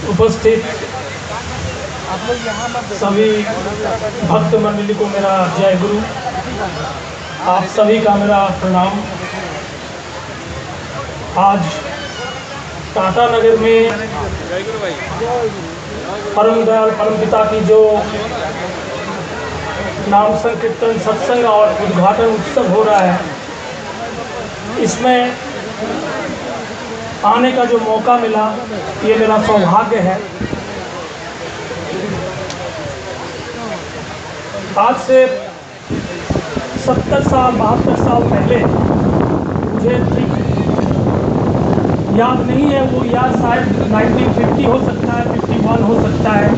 उपस्थित सभी भक्त मंडली को मेरा जय गुरु। आप सभी का मेरा प्रणाम। आज टाटा नगर में परम दयाल परम पिता की जो नाम संकीर्तन सत्संग और उद्घाटन उत्सव हो रहा है, इसमें आने का जो मौका मिला, ये मेरा सौभाग्य है। आज से 70 साल 72 साल पहले, मुझे ठीक याद नहीं है, वो याद शायद 1950 हो सकता है, 51 हो सकता है।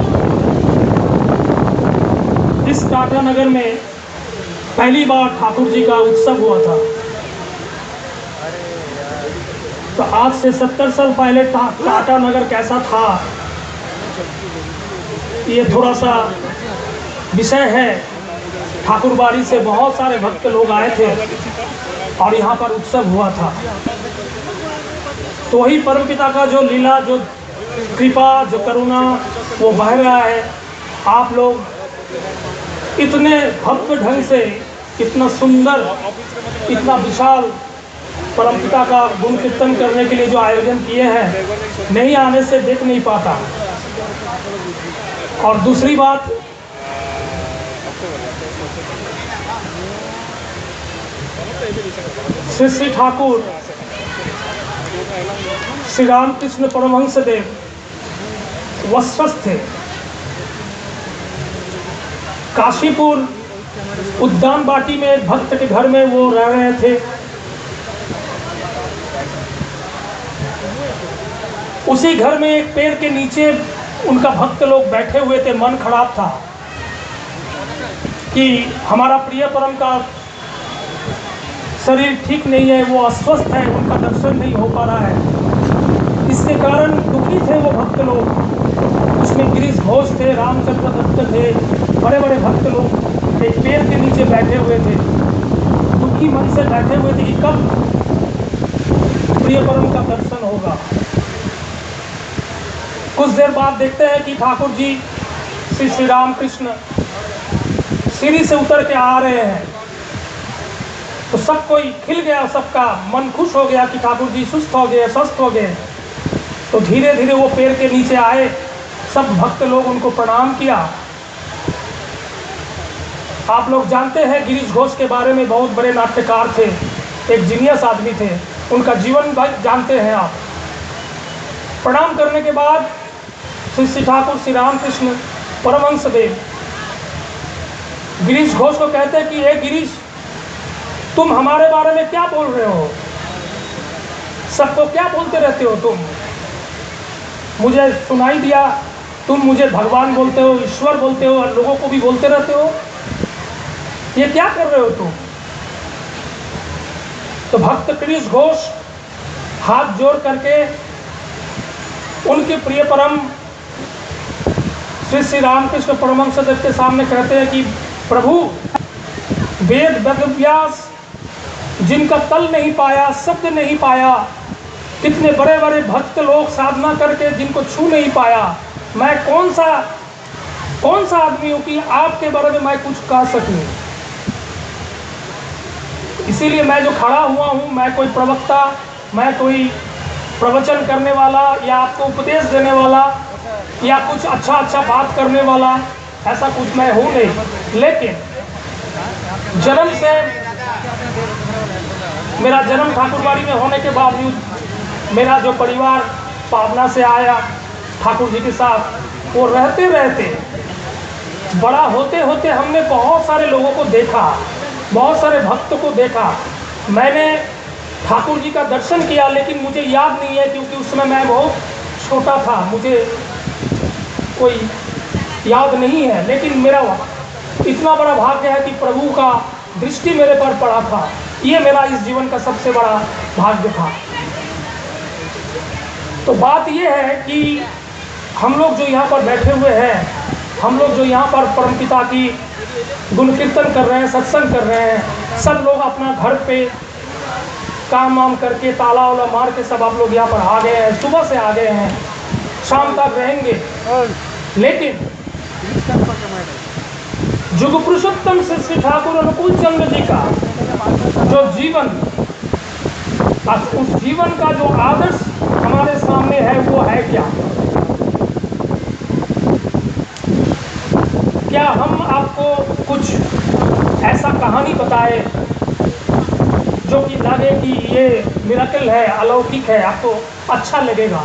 इस टाटा नगर में पहली बार ठाकुर जी का उत्सव हुआ था। तो आज से 70 साल पहले टाटा नगर कैसा था, ये थोड़ा सा विषय है। ठाकुरबाड़ी से बहुत सारे भक्त लोग आए थे और यहाँ पर उत्सव हुआ था। तो वही परमपिता का जो लीला, जो कृपा, जो करुणा, वो बह रहा है। आप लोग इतने भव्य ढंग से, इतना सुंदर, इतना विशाल परमपिता का गुण कीर्तन करने के लिए जो आयोजन किए हैं, नहीं आने से देख नहीं पाता। और दूसरी बात, श्री श्री ठाकुर श्री रामकृष्ण परमहंस देव वस्वस्थ थे। काशीपुर उद्यान बाटी में एक भक्त के घर में वो रह रहे थे। उसी घर में एक पेड़ के नीचे उनका भक्त लोग बैठे हुए थे। मन खराब था कि हमारा प्रिय परम का शरीर ठीक नहीं है, वो अस्वस्थ है, उनका दर्शन नहीं हो पा रहा है। इसके कारण दुखी थे वो भक्त लोग। उसमें गिरीश घोष थे, रामचंद्र दत्त थे, बड़े बड़े भक्त लोग एक पेड़ के नीचे बैठे हुए थे। दुखी मन से बैठे हुए थे कि कब प्रिय परम का दर्शन होगा। कुछ देर बाद देखते हैं कि ठाकुर जी श्री श्री रामकृष्ण सीढ़ी से उतर के आ रहे हैं। तो सब कोई खिल गया, सबका मन खुश हो गया कि ठाकुर जी सुस्त हो गए, स्वस्थ हो गए। तो धीरे धीरे वो पेड़ के नीचे आए, सब भक्त लोग उनको प्रणाम किया। आप लोग जानते हैं गिरीश घोष के बारे में, बहुत बड़े नाट्यकार थे, एक जीनियस आदमी थे, उनका जीवन जानते हैं आप। प्रणाम करने के बाद श्री श्री ठाकुर श्री रामकृष्ण परमहंस देव गिरीश घोष को कहते हैं कि हे गिरीश, तुम हमारे बारे में क्या बोल रहे हो? सबको क्या बोलते रहते हो तुम? मुझे सुनाई दिया तुम मुझे भगवान बोलते हो, ईश्वर बोलते हो और लोगों को भी बोलते रहते हो। ये क्या कर रहे हो तुम? तो भक्त गिरीश घोष हाथ जोड़ करके उनके प्रिय परम श्री श्री रामकृष्ण परमहंस देव के सामने कहते हैं कि प्रभु, वेद वेदव्यास जिनका तल नहीं पाया, शब्द नहीं पाया, कितने बड़े बड़े भक्त लोग साधना करके जिनको छू नहीं पाया, मैं कौन सा आदमी हूँ कि आपके बारे में मैं कुछ कह सकूं। इसीलिए मैं जो खड़ा हुआ हूँ, मैं कोई प्रवक्ता, मैं कोई प्रवचन करने वाला या आपको उपदेश देने वाला या कुछ अच्छा बात करने वाला, ऐसा कुछ मैं हूँ नहीं। लेकिन जन्म से, मेरा जन्म ठाकुरबाड़ी में होने के बावजूद, मेरा जो परिवार पावना से आया ठाकुर जी के साथ, वो रहते रहते बड़ा होते होते हमने बहुत सारे लोगों को देखा, बहुत सारे भक्त को देखा। मैंने ठाकुर जी का दर्शन किया, लेकिन मुझे याद नहीं है क्योंकि उस समय मैं बहुत छोटा था, मुझे कोई याद नहीं है। लेकिन मेरा इतना बड़ा भाग्य है कि प्रभु का दृष्टि मेरे पर पड़ा था। ये मेरा इस जीवन का सबसे बड़ा भाग्य था। तो बात ये है कि हम लोग जो यहाँ पर बैठे हुए हैं, हम लोग जो यहाँ पर परमपिता की गुण कीर्तन कर रहे हैं, सत्संग कर रहे हैं, सब लोग अपना घर पे काम वाम करके ताला वाला मार के सब आप लोग यहाँ पर आ गए हैं, सुबह से आ गए हैं। शाम तक रहेंगे, लेकिन जुग पुरुषोत्तम श्री ठाकुर अनुकूल चंद्र जी का जो जीवन, उस जीवन का जो आदर्श हमारे सामने है वो है क्या? क्या हम आपको कुछ ऐसा कहानी बताए जो कि लगे कि ये मिरेकल है, अलौकिक है, आपको अच्छा लगेगा?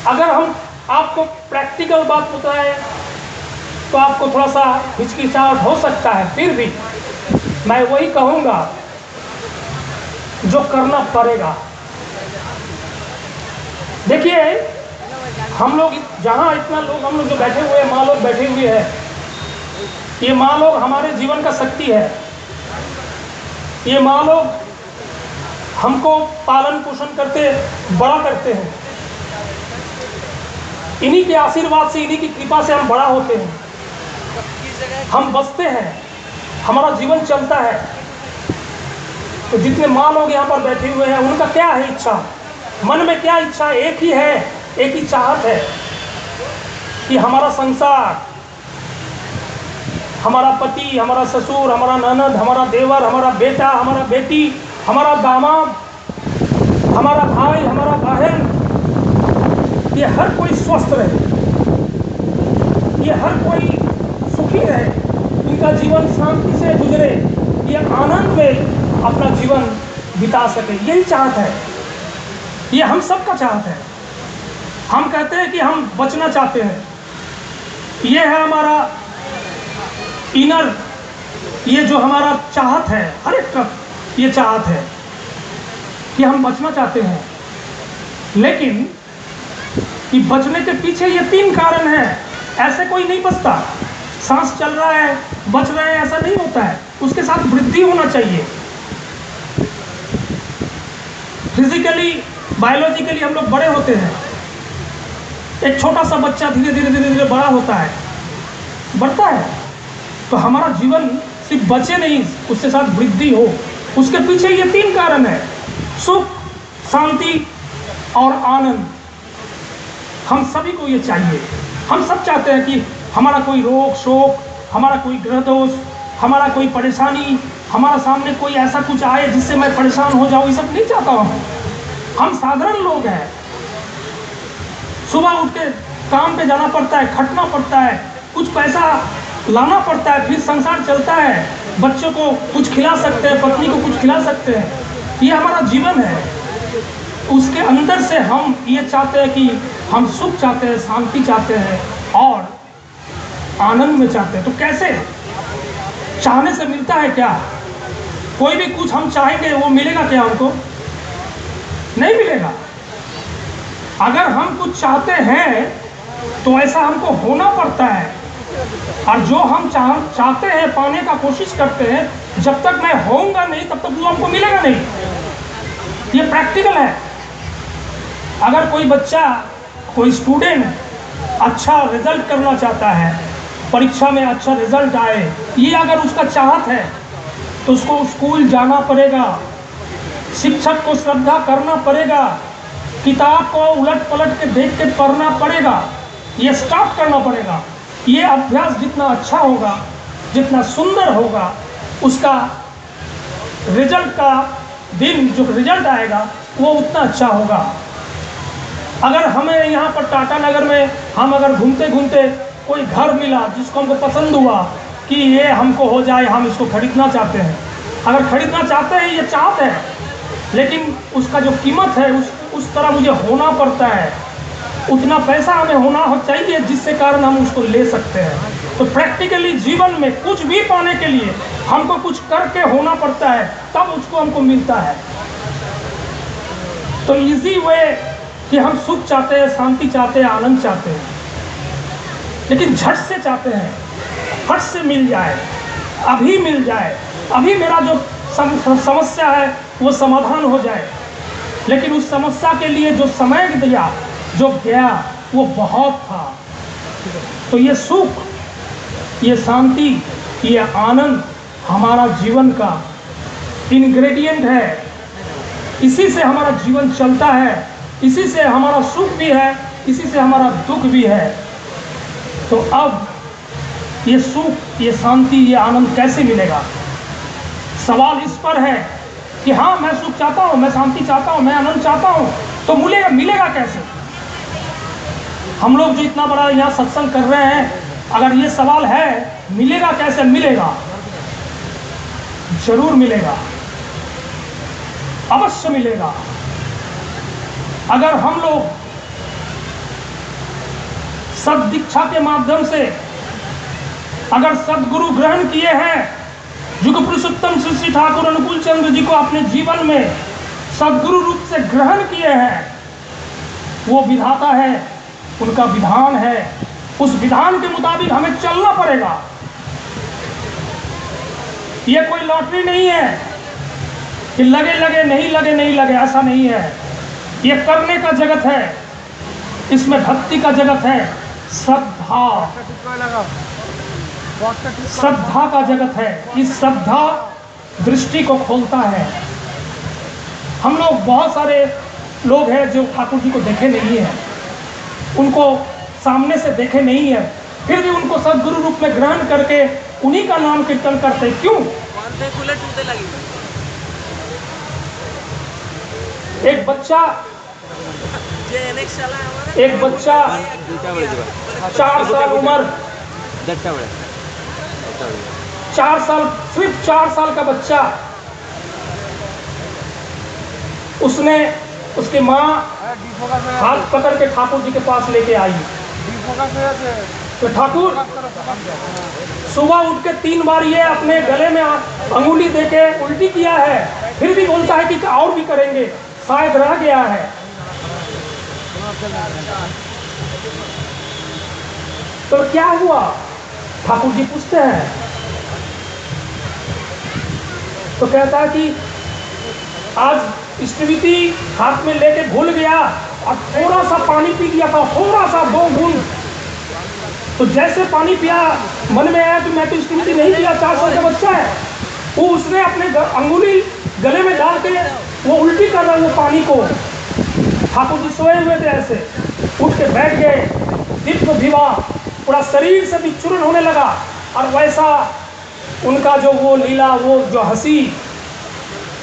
अगर हम आपको प्रैक्टिकल बात बताएं तो आपको थोड़ा सा हिचकिचाहट हो सकता है, फिर भी मैं वही कहूँगा जो करना पड़ेगा। देखिए, हम लोग जहाँ इतना लोग हम लोग जो बैठे हुए हैं, माँ लोग बैठे हुए हैं, ये माँ लोग हमारे जीवन का शक्ति है। ये माँ लोग हमको पालन पोषण करते बड़ा करते हैं। इन्हीं के आशीर्वाद से, इन्हीं की कृपा से हम बड़ा होते हैं, हम बचते हैं, हमारा जीवन चलता है। तो जितने माँ लोग यहाँ पर बैठे हुए हैं, उनका क्या है इच्छा? मन में क्या इच्छा? एक ही है, एक ही चाहत है कि हमारा संसार, हमारा पति, हमारा ससुर, हमारा ननद, हमारा देवर, हमारा बेटा, हमारा बेटी, हमारा दामाद, हमारा भाई, हमारा बहन, ये हर कोई स्वस्थ रहे, ये हर कोई सुखी रहे, इनका जीवन शांति से गुजरे, ये आनंद में अपना जीवन बिता सके। यही चाहत है, ये हम सबका चाहत है। हम कहते हैं कि हम बचना चाहते हैं, ये है हमारा इनर, ये जो हमारा चाहत है, हर एक का ये चाहत है कि हम बचना चाहते हैं। लेकिन कि बचने के पीछे ये 3 कारण हैं। ऐसे कोई नहीं बचता, सांस चल रहा है बच रहे हैं, ऐसा नहीं होता है। उसके साथ वृद्धि होना चाहिए। फिजिकली, बायोलॉजिकली हम लोग बड़े होते हैं। एक छोटा सा बच्चा धीरे धीरे धीरे धीरे बड़ा होता है, बढ़ता है। तो हमारा जीवन सिर्फ बचे नहीं, उसके साथ वृद्धि हो। उसके पीछे ये 3 कारण है: सुख, शांति और आनंद। हम सभी को ये चाहिए। हम सब चाहते हैं कि हमारा कोई रोग शोक, हमारा कोई ग्रह दोष, हमारा कोई परेशानी, हमारा सामने कोई ऐसा कुछ आए जिससे मैं परेशान हो जाऊँ, ये सब नहीं चाहता हूँ। हम साधारण लोग हैं। सुबह उठ के काम पे जाना पड़ता है, खटना पड़ता है, कुछ पैसा लाना पड़ता है, फिर संसार चलता है। बच्चों को कुछ खिला सकते हैं, पत्नी को कुछ खिला सकते हैं, ये हमारा जीवन है। उसके अंदर से हम ये चाहते हैं कि हम सुख चाहते हैं, शांति चाहते हैं और आनंद में चाहते हैं। तो कैसे? चाहने से मिलता है क्या? कोई भी कुछ हम चाहेंगे वो मिलेगा क्या हमको? नहीं मिलेगा। अगर हम कुछ चाहते हैं तो ऐसा हमको होना पड़ता है, और जो हम चाहते हैं, पाने का कोशिश करते हैं, जब तक मैं होऊंगा नहीं तब तक वो हमको मिलेगा नहीं। ये प्रैक्टिकल है। अगर कोई बच्चा, कोई स्टूडेंट अच्छा रिजल्ट करना चाहता है, परीक्षा में अच्छा रिजल्ट आए, ये अगर उसका चाहत है तो उसको स्कूल जाना पड़ेगा, शिक्षक को श्रद्धा करना पड़ेगा, किताब को उलट पलट के देख के पढ़ना पड़ेगा, ये स्टार्ट करना पड़ेगा। ये अभ्यास जितना अच्छा होगा, जितना सुंदर होगा, उसका रिजल्ट का दिन, जो रिजल्ट आएगा वो उतना अच्छा होगा। अगर हमें यहाँ पर टाटा नगर में हम अगर घूमते घूमते कोई घर मिला जिसको हमको पसंद हुआ कि ये हमको हो जाए, हम इसको खरीदना चाहते हैं, अगर खरीदना चाहते हैं, ये चाहते हैं, लेकिन उसका जो कीमत है उस तरह मुझे होना पड़ता है, उतना पैसा हमें होना चाहिए जिससे कारण हम उसको ले सकते हैं। तो प्रैक्टिकली जीवन में कुछ भी पाने के लिए हमको कुछ करके होना पड़ता है, तब उसको हमको मिलता है। तो इजी वे कि हम सुख चाहते हैं, शांति चाहते हैं, आनंद चाहते हैं, लेकिन झट से चाहते हैं, फट से मिल जाए, अभी मिल जाए, अभी मेरा जो समस्या है वो समाधान हो जाए। लेकिन उस समस्या के लिए जो समय दिया, जो गया, वो बहुत था। तो ये सुख, ये शांति, ये आनंद हमारा जीवन का इंग्रेडिएंट है। इसी से हमारा जीवन चलता है। इसी से हमारा सुख भी है, इसी से हमारा दुख भी है। तो अब ये सुख, ये शांति, ये आनंद कैसे मिलेगा? सवाल इस पर है कि हाँ, मैं सुख चाहता हूँ, मैं शांति चाहता हूँ, मैं आनंद चाहता हूँ, तो मिलेगा कैसे? हम लोग जो इतना बड़ा यहाँ सत्संग कर रहे हैं, अगर ये सवाल है मिलेगा कैसे? मिलेगा, जरूर मिलेगा, अवश्य मिलेगा। अगर हम लोग सद्दीक्षा के माध्यम से अगर सद्गुरु ग्रहण किए हैं, युग पुरुषोत्तम श्री श्री ठाकुर अनुकूल चंद्र जी को अपने जीवन में सद्गुरु रूप से ग्रहण किए हैं, वो विधाता है, उनका विधान है, उस विधान के मुताबिक हमें चलना पड़ेगा। ये कोई लॉटरी नहीं है कि लगे लगे नहीं लगे नहीं लगे, ऐसा नहीं है। ये करने का जगत है, इसमें भक्ति का जगत है, श्रद्धा का जगत है। इस श्रद्धा दृष्टि को खोलता है। हम लोग, बहुत सारे लोग हैं जो ठाकुर जी को देखे नहीं है, उनको सामने से देखे नहीं है, फिर भी उनको सद्गुरु रूप में ग्रहण करके उन्हीं का नाम कीर्तन करते। क्यों? एक बच्चा 4 साल उम्र, 4 साल, सिर्फ 4 साल का बच्चा, उसने, उसकी माँ हाथ पकड़ के ठाकुर जी के पास लेके आई। तो ठाकुर सुबह उठ के 3 बार ये अपने गले में अंगुली देके उल्टी किया है, फिर भी बोलता है कि और भी करेंगे, शायद रह गया है। तो क्या हुआ? ठाकुर जी पूछते हैं, तो कहता है कि आज स्थिति हाथ में लेके भूल गया और थोड़ा सा पानी पी लिया था, थोड़ा सा 2 बूंद। तो जैसे पानी पिया, मन में आया कि मैं तो स्थिति नहीं पिया, 4 साल का बच्चा है, वो उसने अपने अंगुली गले में डाल के वो उल्टी कर रहा है वो पानी को। ठाकुर जी सोए हुए थे, ऐसे उठ के बैठ गए, दिव्य विभा पूरा शरीर से विचूर्ण होने लगा, और वैसा उनका जो वो लीला, वो जो हंसी,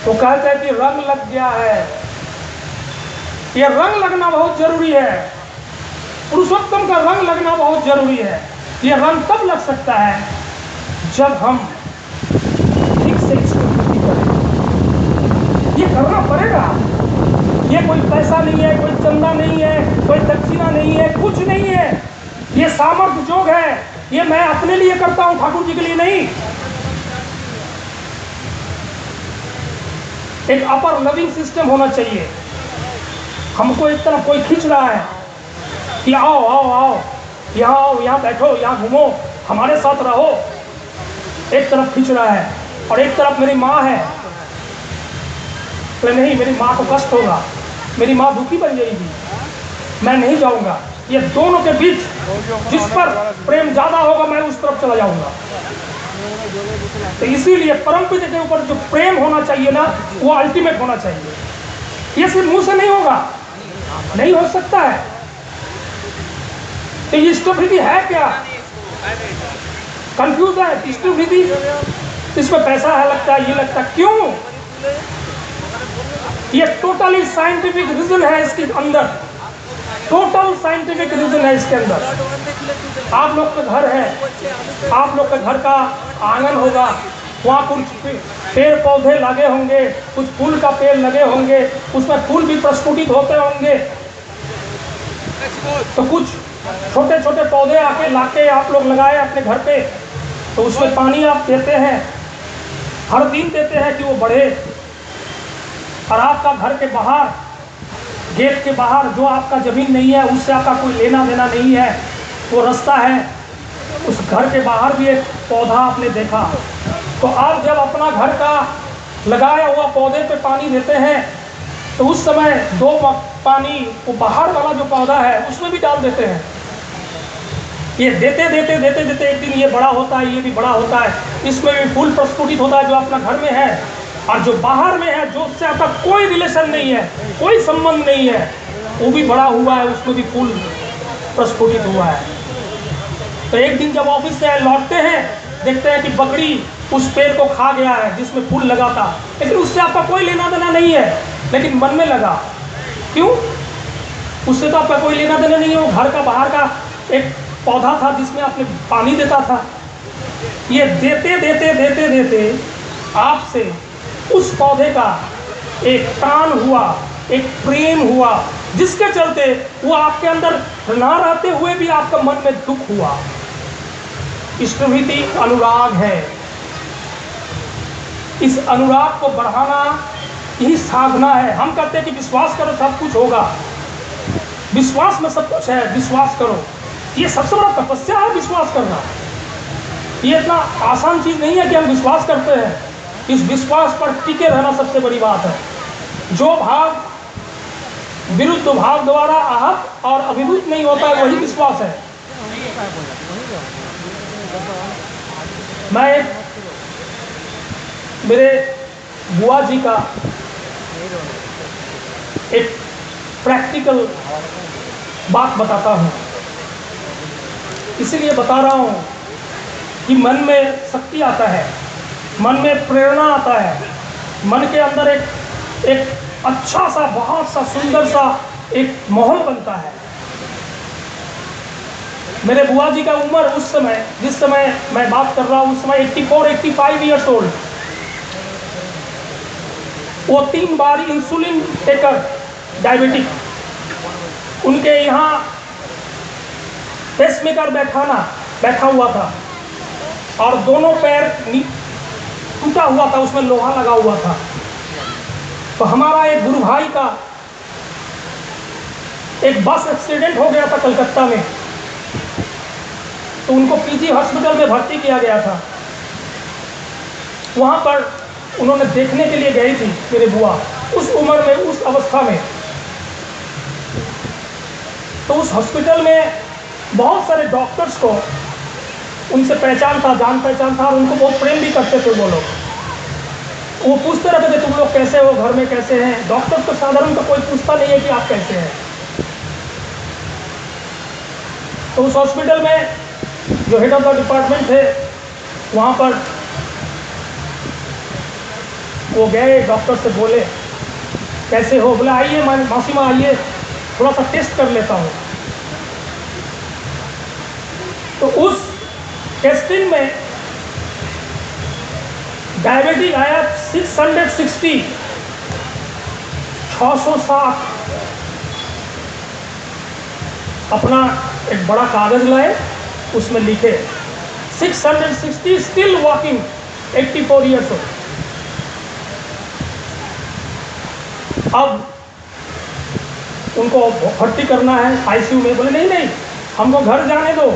तो कहते हैं कि रंग लग गया है। ये रंग लगना बहुत जरूरी है, पुरुषोत्तम का रंग लगना बहुत जरूरी है। ये रंग तब लग सकता है जब हम ठीक से इसको पूर्ति करें। ये करना पड़ेगा। ये कोई पैसा नहीं है, कोई चंदा नहीं है, कोई दक्षिणा नहीं है, कुछ नहीं है। ये सामर्थ्य योग है, ये मैं अपने लिए करता हूं, ठाकुर जी के लिए नहीं। एक अपर लविंग सिस्टम होना चाहिए। हमको एक तरफ कोई खींच रहा है कि आओ आओ आओ, यहाँ आओ, यहाँ बैठो, यहाँ घूमो, हमारे साथ रहो, एक तरफ खींच रहा है, और एक तरफ मेरी माँ है, तो नहीं, मेरी माँ को कष्ट होगा, मेरी माँ दुखी बन जाएगी, मैं नहीं जाऊंगा। ये दोनों के बीच जिस पर प्रेम ज्यादा होगा, मैं उस तरफ चला जाऊंगा। तो इसीलिए परमपिता के ऊपर जो प्रेम होना चाहिए ना, वो अल्टीमेट होना चाहिए। ये सिर्फ मुंह से नहीं होगा, नहीं हो सकता है। तो ये इष्टवृत्ति है क्या? कंफ्यूज है इष्टवृत्ति, इसमें पैसा है लगता है, ये लगता है, क्यों? ये टोटली साइंटिफिक रीजन है इसके अंदर, टोटल साइंटिफिक रीजन है इसके अंदर। आप लोग का घर है, आप लोग के घर का आंगन होगा, वहाँ कुछ पेड़ पौधे लगे होंगे, कुछ फूल का पेड़ लगे होंगे, उसमें फूल भी प्रस्फुटित होते होंगे, तो कुछ छोटे छोटे पौधे आके लाके आप लोग लगाए अपने घर पे, तो उसमें पानी आप देते हैं, हर दिन देते हैं कि वो बढ़े। और आपका घर के बाहर, गेट के बाहर जो आपका जमीन नहीं है, उससे आपका कोई लेना देना नहीं है, वो रास्ता है, उस घर के बाहर भी एक पौधा आपने देखा, तो आप जब अपना घर का लगाया हुआ पौधे पे पानी देते हैं, तो उस समय 2 पानी वो बाहर वाला जो पौधा है उसमें भी डाल देते हैं। ये देते देते देते देते एक दिन ये बड़ा होता है, ये भी बड़ा होता है, इसमें भी फूल प्रस्फुटित होता है जो अपना घर में है। और जो बाहर में है, जो उससे आपका कोई रिलेशन नहीं है, कोई संबंध नहीं है, वो भी बड़ा हुआ है, उसमें भी फूल प्रस्फुटित हुआ है। तो एक दिन जब ऑफिस से लौटते हैं, देखते हैं कि बकरी उस पेड़ को खा गया है जिसमें फूल लगा था, लेकिन उससे आपका कोई लेना देना नहीं है, लेकिन मन में लगा। क्यों? उससे तो आपका कोई लेना देना नहीं है, वो घर का बाहर का एक पौधा था जिसमें आपने पानी देता था। ये देते देते देते देते आपसे उस पौधे का एक टान हुआ, एक प्रेम हुआ, जिसके चलते वो आपके अंदर ना रहते हुए भी आपका मन में दुख हुआ। इष्टभीति अनुराग है। इस अनुराग को बढ़ाना यही साधना है। हम कहते हैं कि विश्वास करो सब कुछ होगा, विश्वास में सब कुछ है, विश्वास करो। ये सबसे बड़ा तपस्या है विश्वास करना। ये इतना आसान चीज नहीं है कि हम विश्वास करते हैं। इस विश्वास पर टिके रहना सबसे बड़ी बात है। जो भाव विरुद्ध भाव द्वारा आहत और अभिभूत नहीं होता है, वही विश्वास है। मैं मेरे बुआ जी का एक प्रैक्टिकल बात बताता हूँ, इसीलिए बता रहा हूँ कि मन में शक्ति आता है, मन में प्रेरणा आता है, मन के अंदर एक अच्छा सा, बहुत सा सुंदर सा एक माहौल बनता है। मेरे बुआ जी का उम्र उस समय, जिस समय मैं बात कर रहा हूँ, उस समय 84-85 ईयर्स ओल्ड। वो 3 बार इंसुलिन टेकर, डायबिटिक। उनके यहाँ पेसमेकर बैठा हुआ था और दोनों पैर टूटा हुआ था, उसमें लोहा लगा हुआ था। तो हमारा एक गुरु भाई का एक बस एक्सीडेंट हो गया था कलकत्ता में, तो उनको पीजी हॉस्पिटल में भर्ती किया गया था। वहाँ पर उन्होंने देखने के लिए गई थी मेरे बुआ, उस उम्र में, उस अवस्था में। तो उस हॉस्पिटल में बहुत सारे डॉक्टर्स को उनसे पहचान था, जान पहचान था, और उनको बहुत प्रेम भी करते थे वो लोग। वो पूछते रहते थे, तुम लोग कैसे हो, घर में कैसे हैं। डॉक्टर तो साधारण तो कोई पूछता नहीं है कि आप कैसे हैं। तो उस हॉस्पिटल में जो हेड ऑफ द डिपार्टमेंट थे, वहाँ पर वो गए, डॉक्टर से बोले कैसे हो। बोले आइए मासी माँ आइए, थोड़ा सा टेस्ट कर लेता हूँ। तो उस टेस्टिंग में डायबिटिक आया 660, 660। अपना एक बड़ा कागज लाए, उसमें लिखे 660, स्टिल वॉकिंग, 84 ईयर्स ओल्ड। अब उनको भर्ती करना है आईसीयू में। बोले नहीं नहीं, हमको घर जाने दो।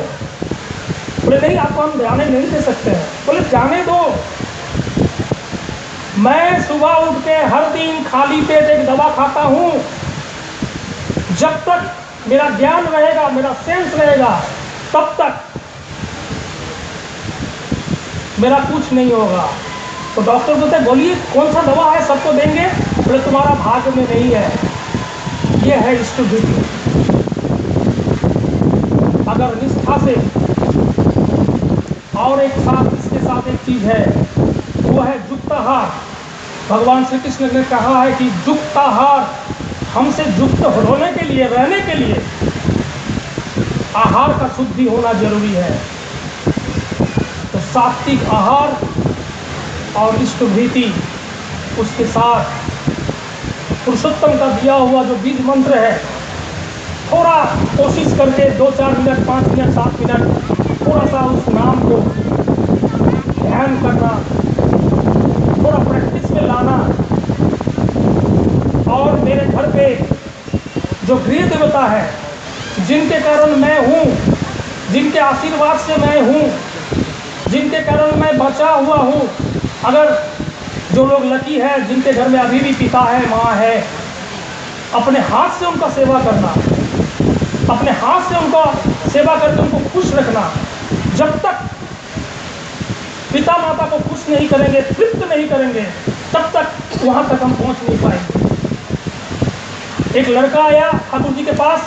बोले नहीं, आपको हम जाने नहीं दे सकते हैं। बोले जाने दो, मैं सुबह उठ के हर दिन खाली पेट एक दवा खाता हूँ। जब तक मेरा ज्ञान रहेगा, मेरा सेंस रहेगा, तब तक मेरा कुछ नहीं होगा। तो डॉक्टर बोलते बोलिए कौन सा दवा है, सबको देंगे। बोले तुम्हारा भाग्य में नहीं है, ये है इष्टभीति। अगर निष्ठा से, और एक साथ इसके साथ एक चीज है, वो है युक्ताहार। भगवान श्री कृष्ण ने कहा है कि युक्ताहार, हमसे युक्त होने के लिए, रहने के लिए आहार का शुद्धि होना जरूरी है। तो सात्विक आहार और इष्टभीति, उसके साथ पुरुषोत्तम का दिया हुआ जो बीज मंत्र है, थोड़ा कोशिश करके 2-4 मिनट, 5 मिनट, 7 मिनट थोड़ा सा उस नाम को ध्यान करना, थोड़ा प्रैक्टिस में लाना। और मेरे घर पे जो गृह देवता है, जिनके कारण मैं हूँ, जिनके आशीर्वाद से मैं हूँ, जिनके कारण मैं बचा हुआ हूँ, अगर जो लोग लकी है, जिनके घर में अभी भी पिता है, माँ है, अपने हाथ से उनका सेवा करना, अपने हाथ से उनका सेवा करके उनको खुश रखना। जब तक पिता माता को खुश नहीं करेंगे, तृप्त नहीं करेंगे, तब तक वहाँ तक हम पहुँच नहीं पाएंगे। एक लड़का आया ठाकुर जी के पास,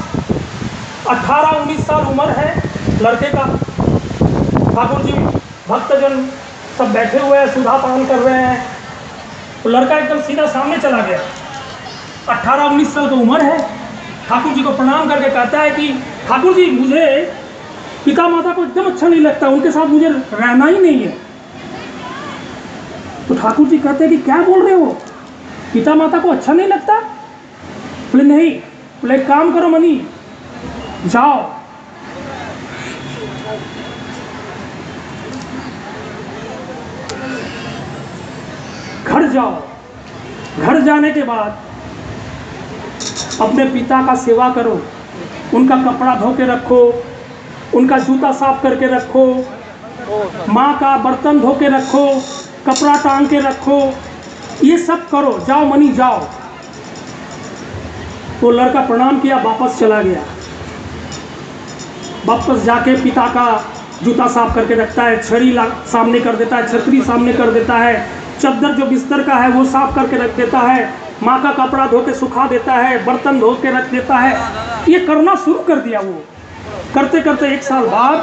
18-19 साल उम्र है लड़के का। ठाकुर जी भक्तजन सब बैठे हुए हैं, सुधा पान कर रहे हैं। तो लड़का एकदम सीधा सामने चला गया, 18-19 साल की उम्र है। ठाकुर जी को प्रणाम करके कहता है कि ठाकुर जी, मुझे पिता माता को एकदम अच्छा नहीं लगता, उनके साथ मुझे रहना ही नहीं है। तो ठाकुर जी कहते हैं कि क्या बोल रहे हो, पिता माता को अच्छा नहीं लगता? बोले नहीं। बोले एक काम करो मनी, जाओ घर जाओ, घर जाने के बाद अपने पिता का सेवा करो, उनका कपड़ा धो के रखो, उनका जूता साफ करके रखो, माँ का बर्तन धो के रखो, कपड़ा टांग के रखो, ये सब करो, जाओ मनी जाओ। तो लड़का प्रणाम किया, वापस चला गया। वापस जाके पिता का जूता साफ करके रखता है, छड़ी सामने कर देता है, छतरी सामने कर देता है, चद्दर जो बिस्तर का है वो साफ करके रख देता है, माँ का कपड़ा धो के सुखा देता है, बर्तन धो के रख देता है। ये करना शुरू कर दिया। वो करते करते 1 साल बाद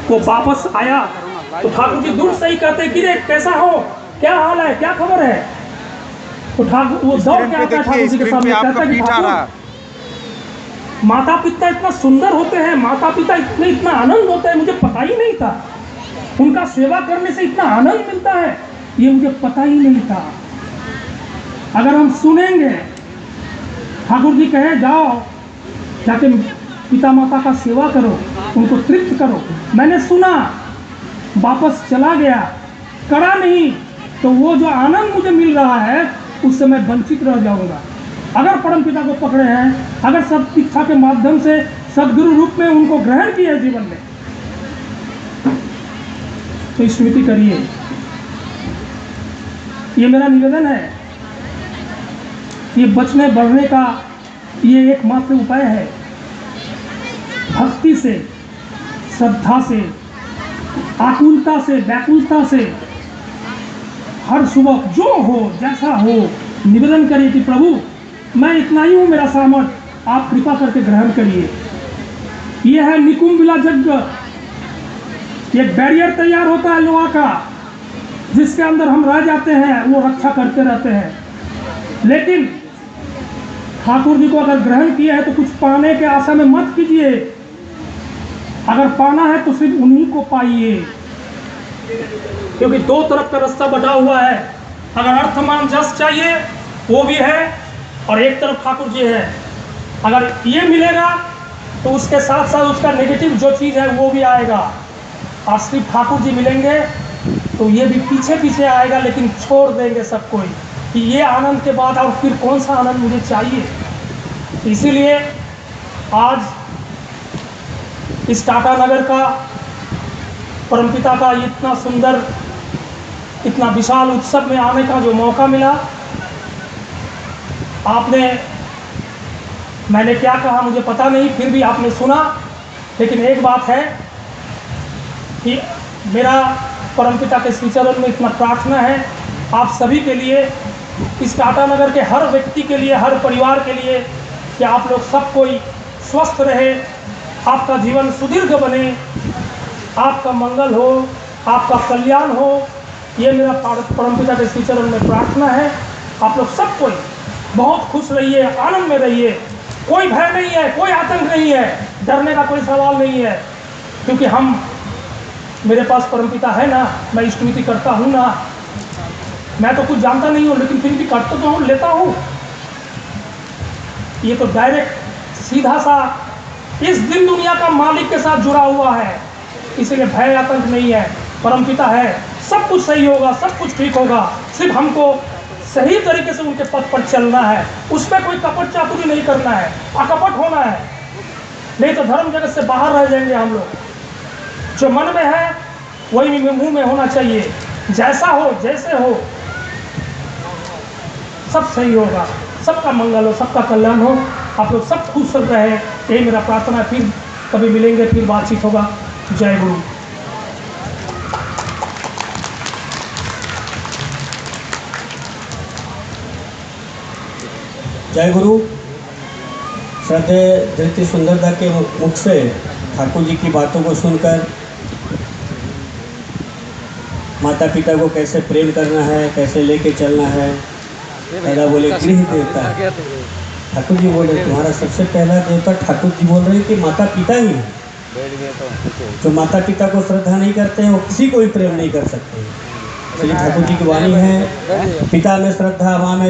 वो वापस आया। तो ठाकुर जी दूर से ही कहते कि रे कैसा हो, क्या हाल है, क्या खबर है। तो ठाकुर वो दौड़ के आता है ठाकुर जी के सामने, कहता है कि ठाकुर, माता पिता इतना सुंदर होते हैं, माता पिता इतना आनंद होता है, मुझे पता ही नहीं था। उनका सेवा करने से इतना आनंद मिलता है, ये मुझे पता ही नहीं था। अगर हम सुनेंगे, ठाकुर जी कहे जाओ जाके पिता माता का सेवा करो, उनको तृप्त करो। मैंने सुना, वापस चला गया, करा नहीं, तो वो जो आनंद मुझे मिल रहा है उससे मैं वंचित रह जाऊंगा। अगर परम पिता को पकड़े हैं, अगर सब शिक्षा के माध्यम से सदगुरु रूप में उनको ग्रहण किया है जीवन में, तो स्मृति करिए। ये मेरा निवेदन है। ये बचने बढ़ने का ये एकमात्र उपाय है। भक्ति से, श्रद्धा से, आकुलता से, व्याकुलता से हर सुबह जो हो जैसा हो निवेदन करिए कि प्रभु मैं इतना ही हूँ, मेरा सामर्थ्य, आप कृपा करके ग्रहण करिए। यह है निकुंभिला यज्ञ। एक बैरियर तैयार होता है लोहा का, जिसके अंदर हम रह जाते हैं, वो रक्षा करते रहते हैं। लेकिन ठाकुर जी को अगर ग्रहण किया है तो कुछ पाने के आशा में मत कीजिए। अगर पाना है तो सिर्फ उन्हीं को पाइए, क्योंकि 2 तरफ का रास्ता बटा हुआ है। अगर अर्थमान जस चाहिए वो भी है, और एक तरफ ठाकुर जी है। अगर ये मिलेगा तो उसके साथ साथ उसका नेगेटिव जो चीज़ है वो भी आएगा। और सिर्फ ठाकुर जी मिलेंगे तो ये भी पीछे पीछे आएगा, लेकिन छोड़ देंगे सब कोई कि ये आनंद के बाद और फिर कौन सा आनंद मुझे चाहिए। इसीलिए आज इस टाटा नगर का, परमपिता का इतना सुंदर, इतना विशाल उत्सव में आने का जो मौका मिला, मैंने क्या कहा मुझे पता नहीं, फिर भी आपने सुना। लेकिन एक बात है कि मेरा परमपिता के श्री चरण में इतना प्रार्थना है आप सभी के लिए, इस टाटा नगर के हर व्यक्ति के लिए, हर परिवार के लिए, कि आप लोग सब कोई स्वस्थ रहे, आपका जीवन सुदीर्घ बने, आपका मंगल हो, आपका कल्याण हो। ये मेरा परमपिता के श्री चरण में प्रार्थना है। आप लोग सब कोई बहुत खुश रहिए, आनंद में रहिए। कोई भय नहीं है, कोई आतंक नहीं है, डरने का कोई सवाल नहीं है, क्योंकि मेरे पास परमपिता है ना, मैं स्तुति करता हूँ ना। मैं तो कुछ जानता नहीं हूँ, लेकिन फिर भी करता तो हूँ, लेता हूँ। ये तो डायरेक्ट सीधा सा इस दिन दुनिया का मालिक के साथ जुड़ा हुआ है, इसीलिए भय आतंक नहीं है। परमपिता है, सब कुछ सही होगा, सब कुछ ठीक होगा। सिर्फ हमको सही तरीके से उनके पथ पर चलना है, उसमें कोई कपट चातुरी नहीं करना है, अकपट होना है, नहीं तो धर्म जगत से बाहर रह जाएंगे हम लोग। जो मन में है वही मुंह में होना चाहिए, जैसा हो जैसे हो सब सही होगा, सबका मंगल हो, सबका कल्याण हो, आप लोग सब खुश रहे, यही मेरा प्रार्थना है। फिर कभी मिलेंगे, फिर बातचीत होगा। जय गुरु। जय गुरु। श्रद्धेय धृति सुंदरता के मुख से ठाकुर जी की बातों को सुनकर माता पिता को कैसे प्रेम करना है, कैसे लेके चलना है। दादा बोले गृह देवता, ठाकुर जी बोले तुम्हारा सबसे पहला देवता ठाकुर जी बोल रहे हैं कि माता पिता ही है। जो माता पिता को श्रद्धा नहीं करते हैं वो किसी को भी प्रेम नहीं कर सकते। इसलिए ठाकुर जी की वाणी है, पिता में श्रद्धा माँ में